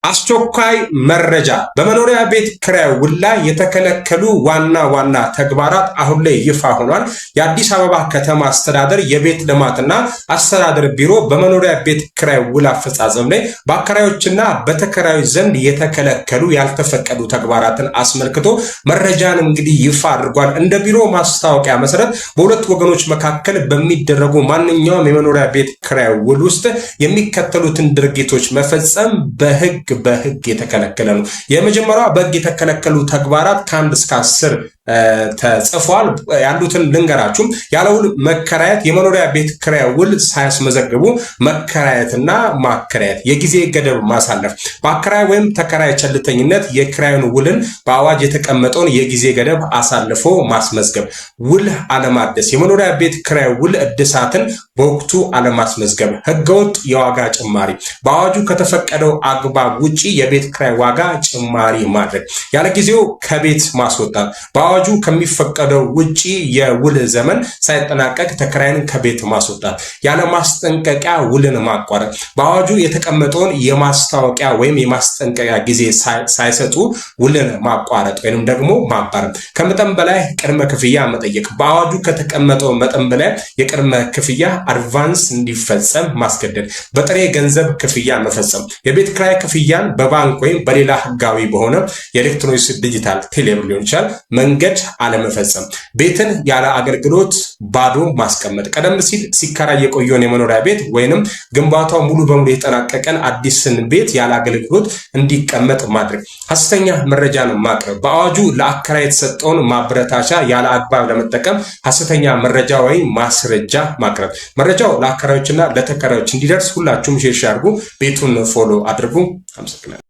አስቸኳይ መረጃ በመኖሪያ ቤት ክራይ ውል ላይ የተከለከሉ ዋና ተግባራት አሁን ላይ ይፋ ሆኗል። የአዲስ አበባ ከተማ አስተዳደር የቤት ልማትና አስተዳደር ቢሮ በመኖሪያ ቤት ክራይ ውል አፈጻጸም ላይ በአከራዮችና በተከራዮች ዘንድ የተከለከሉ ያልተፈቀዱ ተግባራትን አስመልክቶ መረጃን እንግዲህ ይፋ አድርጓል። እንደ ቢሮ ማስታወቂያ መሰረት በሁለት ወገኖች መካከል በሚደረጉ ማንኛውም የመኖሪያ ቤት ክራይ ውል ውስጥ የሚከተሉትን ድርጊቶች መፈጸም በህግ የተከለከለ ነው። የመጀመሪያው በህግ የተከለከሉ ተግባራት ከ1 እስከ 10 ተጽፏል። ያሉትን ልንገራችሁ። ያለ ውል መከራየት፣ የመኖሪያ ቤት ክራይ ውል ሳያስመዘግቡ መከራየትና ማከራየት፣ የጊዜ ገደብ ማሳለፍ፣ በአከራይ ወይም ተከራይ ቸልተኝነት የክራዩን ውልን በአዋጅ የተቀመጠውን የጊዜ ገደብ አሳልፎ ማስመዝገብ፣ ውል አለማደስ፣ የመኖሪያ ቤት ክራይ ውል እድሳትን በወቅቱ አለማስመዝገብ፣ ህገወጥ የዋጋ ጭማሪ፣ በአዋጁ ከተፈቀደው አግባብ ውጪ የቤት ክራይ ዋጋ ጭማሪ ማድረግ፣ ያለ ጊዜው ከቤት ማስወጣት፣ በአዋጁ ከሚፈቀደው ውጪ የውል ዘመን ሳይጠናቀቅ ተከራይን ከቤት ማስወጣት፣ ያለ ማስጠንቀቂያ ውልን ማቋረጥ፣ በአዋጁ የተቀመጠውን የማስታወቂያ ወይም የማስጠንቀቂያ ጊዜ ሳይሰጡ ውልን ማቋረጥ ወይንም ደግሞ ማባረር፣ ከመጠን በላይ ቅድመ ክፍያ መጠየቅ፣ በአዋጁ ከተቀመጠው መጠን በላይ የቅድመ ክፍያ አድቫንስ እንዲፈጸም ማስገደድ፣ በጥሬ ገንዘብ ክፍያ መፈጸም፣ የቤት ክራይ ክፍያን በባንክ ወይም በሌላ ህጋዊ በሆነ የኤሌክትሮኒክስ ዲጂታል ቴሌብር ሊሆን ይችላል መንገድ አለመፈጸም፣ ቤትን ያለ አገልግሎት ባዶ ማስቀመጥ፣ ቀደም ሲል ሲከራይ የቆየውን የመኖሪያ ቤት ወይንም ግንባታው ሙሉ በሙሉ የተጠናቀቀን አዲስን ቤት ያለ አገልግሎት እንዲቀመጥ ማድረግ፣ ሐሰተኛ መረጃን ማቅረብ፣ በአዋጁ ለአከራይ የተሰጠውን ማበረታቻ ያለ አግባብ ለመጠቀም ሐሰተኛ መረጃ ወይም ማስረጃ ማቅረብ። መረጃው ለአከራዮችና ለተከራዮች እንዲደርስ ሁላችሁም ሼር አድርጉ፣ ቤቱን ፎሎ አድርጉ። አመሰግናለሁ።